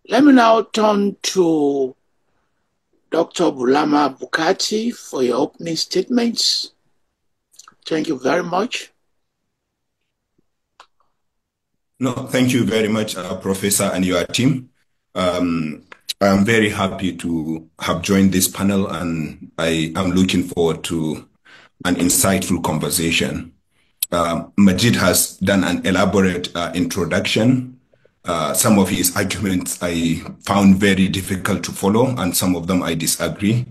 Let me now turn to Dr. Bulama Bukarki for your opening statements. Thank you very much. No, thank you very much, Professor, and your team. I'm very happy to have joined this panel, and I am looking forward to an insightful conversation. Majid has done an elaborate introduction. Some of his arguments I found very difficult to follow, and some of them I disagree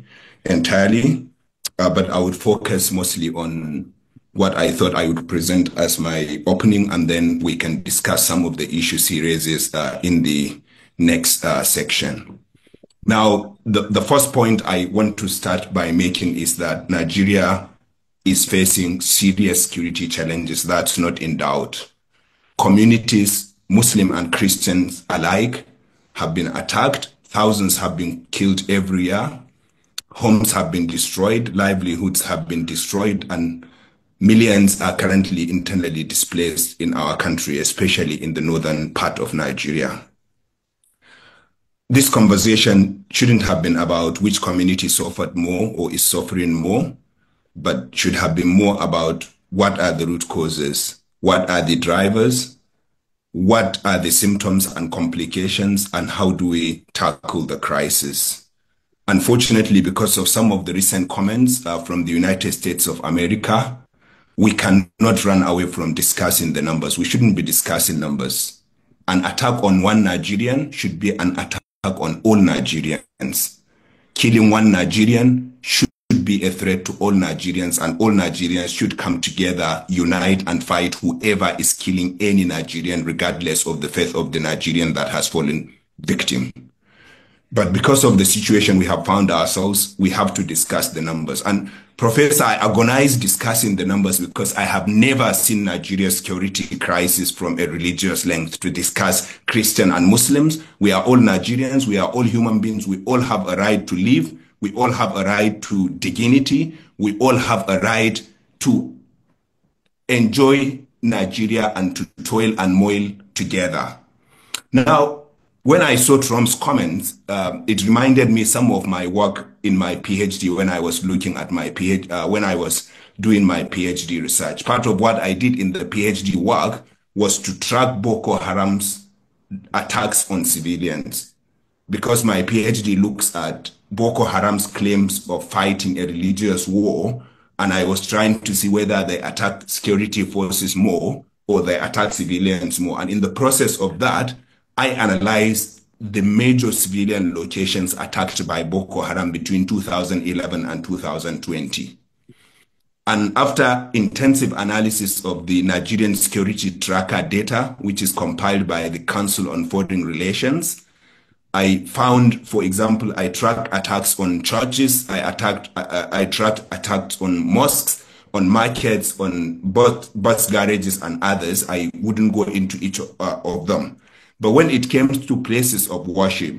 entirely. But I would focus mostly on what I thought I would present as my opening, and then we can discuss some of the issues he raises in the next section. Now, the first point I want to start by making is that Nigeria is facing serious security challenges. That's not in doubt. Communities, Muslim and Christians alike, have been attacked. Thousands have been killed every year. Homes have been destroyed. Livelihoods have been destroyed. And millions are currently internally displaced in our country, especially in the northern part of Nigeria. This conversation shouldn't have been about which community suffered more or is suffering more, but should have been more about what are the root causes, what are the drivers, what are the symptoms and complications, and how do we tackle the crisis. Unfortunately, because of some of the recent comments from the United States of America, we cannot run away from discussing the numbers. We shouldn't be discussing numbers. An attack on one Nigerian should be an attack on all Nigerians. Killing one Nigerian should be a threat to all Nigerians, and all Nigerians should come together, unite, and fight whoever is killing any Nigerian, regardless of the faith of the Nigerian that has fallen victim. But because of the situation we have found ourselves, we have to discuss the numbers. And Professor, I agonize discussing the numbers because I have never seen Nigeria's security crisis from a religious length to discuss Christian and Muslims. We are all Nigerians. We are all human beings. We all have a right to live. We all have a right to dignity. We all have a right to enjoy Nigeria and to toil and moil together. Now, when I saw Trump's comments, it reminded me some of my work in my PhD when I was looking at my when I was doing my PhD research. Part of what I did in the PhD work was to track Boko Haram's attacks on civilians, because my PhD looks at Boko Haram's claims of fighting a religious war, and I was trying to see whether they attacked security forces more or they attacked civilians more. And in the process of that, I analyzed the major civilian locations attacked by Boko Haram between 2011 and 2020. And after intensive analysis of the Nigerian security tracker data, which is compiled by the Council on Foreign Relations, I found, for example, I tracked attacks on churches, I tracked attacks on mosques, on markets, on bus garages and others. I wouldn't go into each of them. But when it came to places of worship,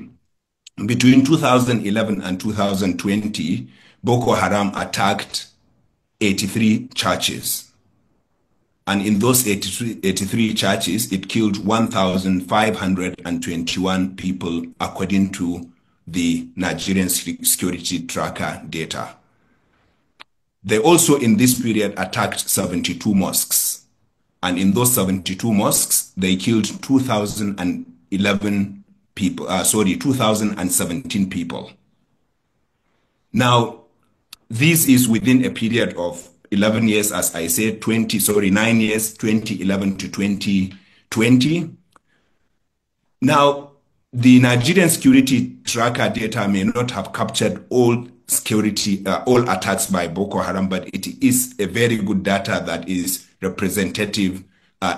between 2011 and 2020, Boko Haram attacked 83 churches. And in those 83 churches, it killed 1,521 people, according to the Nigerian security tracker data. They also, in this period, attacked 72 mosques. And in those 72 mosques, they killed 2,017 people. Now, this is within a period of 11 years, as I said, 9 years, 2011 to 2020. Now, the Nigerian security tracker data may not have captured all attacks by Boko Haram, but it is a very good data that is representative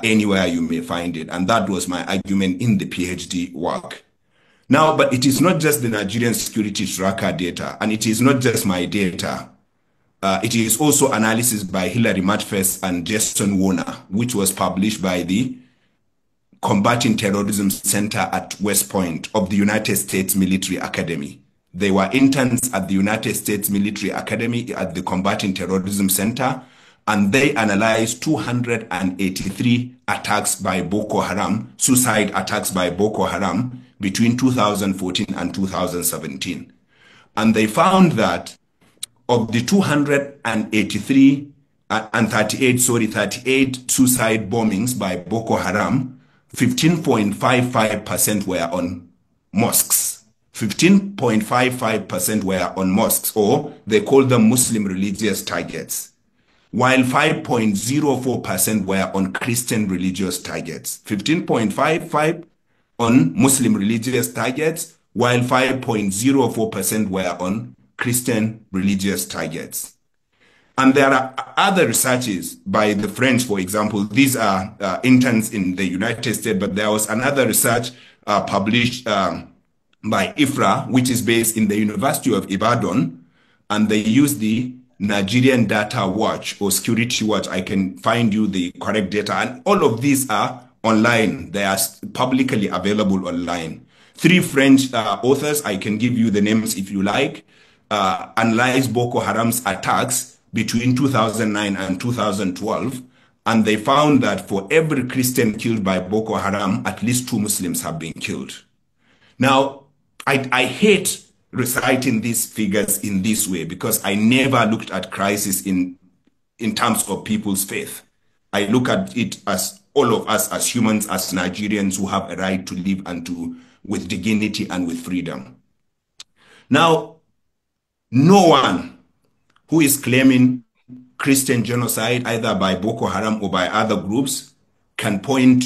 anywhere you may find it. And that was my argument in the PhD work. Now, but it is not just the Nigerian security tracker data, and it is not just my data. It is also analysis by Hilary Matfess and Jason Warner, which was published by the Combating Terrorism Center at West Point of the United States Military Academy. They were interns at the United States Military Academy at the Combating Terrorism Center, and they analyzed 283 attacks by Boko Haram, suicide attacks by Boko Haram, between 2014 and 2017. And they found that of the 283 and 38 suicide bombings by Boko Haram, 15.55% were on mosques. 15.55% were on mosques, or they call them Muslim religious targets, while 5.04% were on Christian religious targets. 15.55 on Muslim religious targets, while 5.04% were on Christian religious targets. And there are other researches by the French, for example. These are interns in the United States, but there was another research published by IFRA, which is based in the University of Ibadan, and they use the Nigerian Data Watch or Security Watch. I can find you the correct data, and all of these are online. They are publicly available online. 3 French authors, I can give you the names if you like, analyzed Boko Haram's attacks between 2009 and 2012, and they found that for every Christian killed by Boko Haram, at least 2 Muslims have been killed. Now, I hate reciting these figures in this way because I never looked at crisis in terms of people's faith. I look at it as all of us as humans, as Nigerians who have a right to live and with dignity and with freedom. Now, no one who is claiming Christian genocide, either by Boko Haram or by other groups, can point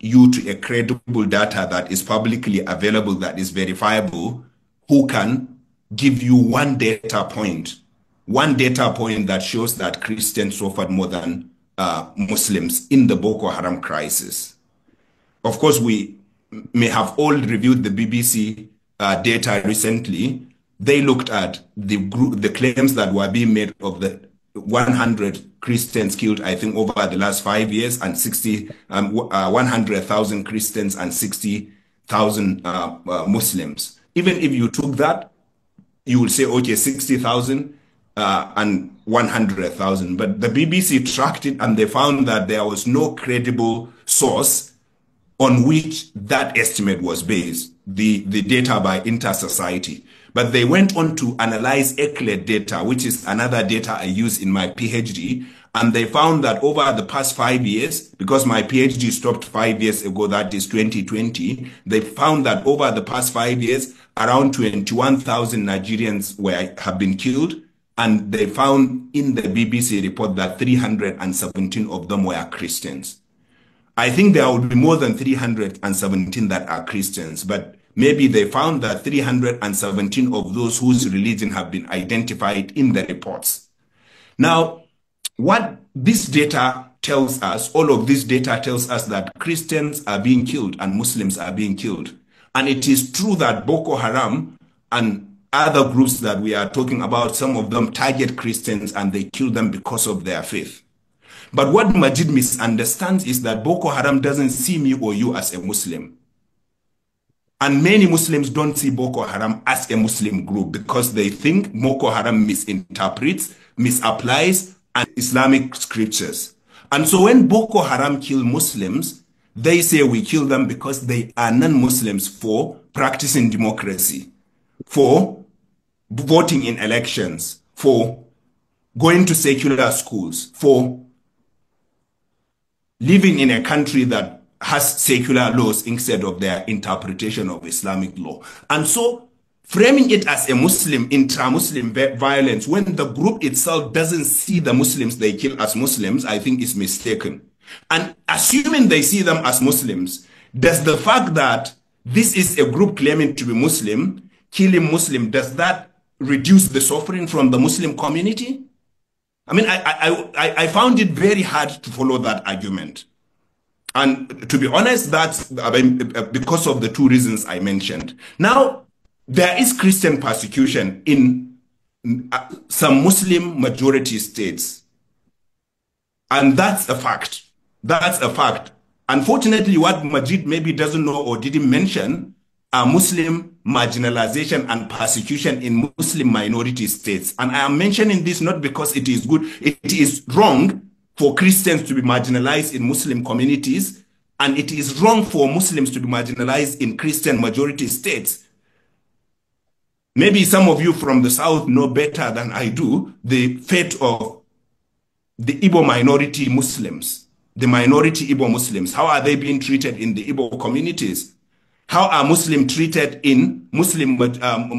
you to a credible data that is publicly available, that is verifiable, who can give you one data point that shows that Christians suffered more than Muslims in the Boko Haram crisis. Of course, we may have all reviewed the BBC data recently. They looked at the claims that were being made of the 100 Christians killed, I think, over the last 5 years, and 100,000 Christians and 60,000 Muslims. Even if you took that, you will say, okay, 60,000 and 100,000. But the BBC tracked it and they found that there was no credible source on which that estimate was based, the data by Inter-Society. But they went on to analyze ECLED data, which is another data I use in my PhD, and they found that over the past 5 years, because my PhD stopped 5 years ago, that is 2020, they found that over the past 5 years, around 21,000 Nigerians have been killed, and they found in the BBC report that 317 of them were Christians. I think there would be more than 317 that are Christians, but maybe they found that 317 of those whose religion have been identified in the reports. Now, what this data tells us, all of this data tells us that Christians are being killed and Muslims are being killed. And it is true that Boko Haram and other groups that we are talking about, some of them target Christians and they kill them because of their faith. But what Majid misunderstands is that Boko Haram doesn't see me or you as a Muslim. And many Muslims don't see Boko Haram as a Muslim group because they think Boko Haram misinterprets, misapplies Islamic scriptures. And so when Boko Haram kill Muslims, they say we kill them because they are non-Muslims for practicing democracy, for voting in elections, for going to secular schools, for living in a country that has secular laws instead of their interpretation of Islamic law. And so framing it as a Muslim, intra-Muslim violence, when the group itself doesn't see the Muslims they kill as Muslims, I think is mistaken. And assuming they see them as Muslims, does the fact that this is a group claiming to be Muslim, killing Muslim, does that reduce the suffering from the Muslim community? I mean, I found it very hard to follow that argument. And to be honest, that's because of the 2 reasons I mentioned. Now, there is Christian persecution in some Muslim majority states. And that's a fact. That's a fact. Unfortunately, what Majid maybe doesn't know or didn't mention are Muslim marginalization and persecution in Muslim minority states. And I am mentioning this not because it is good. It is wrong for Christians to be marginalized in Muslim communities And it is wrong for Muslims to be marginalized in Christian majority states. Maybe some of you from the South know better than I do the fate of the Igbo minority Muslims, the minority Igbo Muslims. How are they being treated in the Igbo communities? How are Muslims treated in Muslim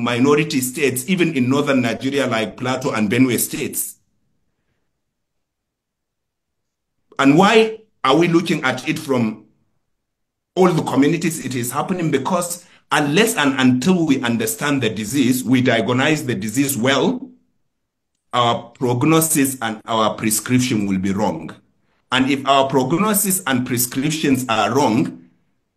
minority states, even in northern Nigeria like Plateau and Benue states? And why are we looking at it from all the communities it is happening? Because unless and until we understand the disease, we diagnose the disease well, our prognosis and our prescription will be wrong. And if our prognosis and prescriptions are wrong,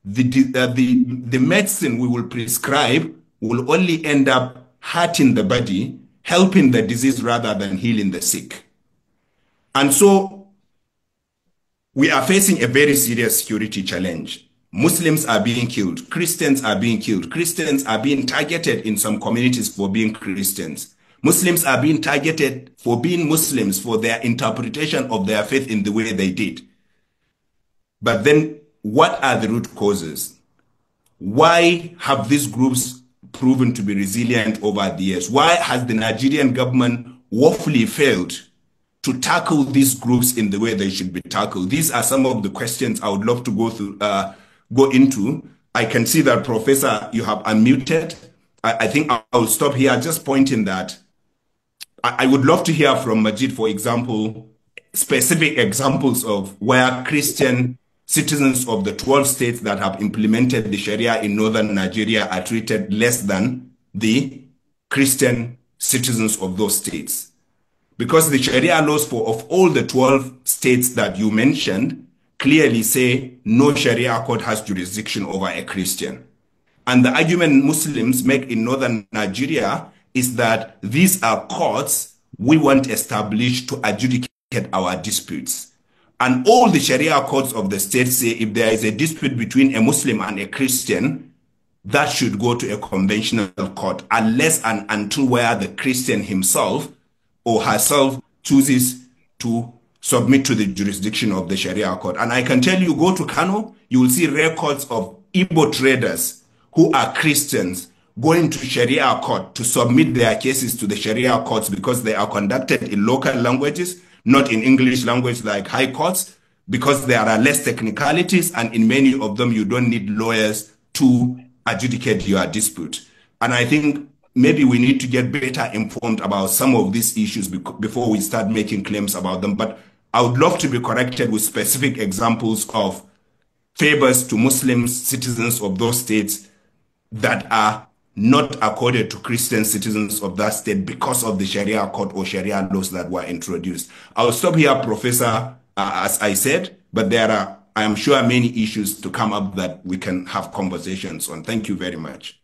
the medicine we will prescribe will only end up hurting the body, helping the disease rather than healing the sick. And so we are facing a very serious security challenge. Muslims are being killed. Christians are being killed. Christians are being targeted in some communities for being Christians. Muslims are being targeted for being Muslims, for their interpretation of their faith in the way they did. But then what are the root causes? Why have these groups proven to be resilient over the years? Why has the Nigerian government woefully failed to tackle these groups in the way they should be tackled? These are some of the questions I would love to go into. I can see that, Professor, you have unmuted. I think I'll stop here, just pointing that I would love to hear from Majid, for example, specific examples of where Christian citizens of the 12 states that have implemented the Sharia in northern Nigeria are treated less than the Christian citizens of those states. Because the Sharia laws of all the 12 states that you mentioned clearly say no Sharia court has jurisdiction over a Christian. And the argument Muslims make in northern Nigeria is that these are courts we want established to adjudicate our disputes. And all the Sharia courts of the state say if there is a dispute between a Muslim and a Christian, that should go to a conventional court, unless and until where the Christian himself or herself chooses to submit to the jurisdiction of the Sharia court. And I can tell you, go to Kano, you will see records of Igbo traders who are Christians going to Sharia court to submit their cases to the Sharia courts because they are conducted in local languages, not in English language like high courts, because there are less technicalities, and in many of them you don't need lawyers to adjudicate your dispute. And I think maybe we need to get better informed about some of these issues before we start making claims about them. But I would love to be corrected with specific examples of favors to Muslims, citizens of those states that are not accorded to Christian citizens of that state because of the Sharia court or Sharia laws that were introduced. I'll stop here, Professor, as I said, but there are, I am sure, many issues to come up that we can have conversations on. Thank you very much.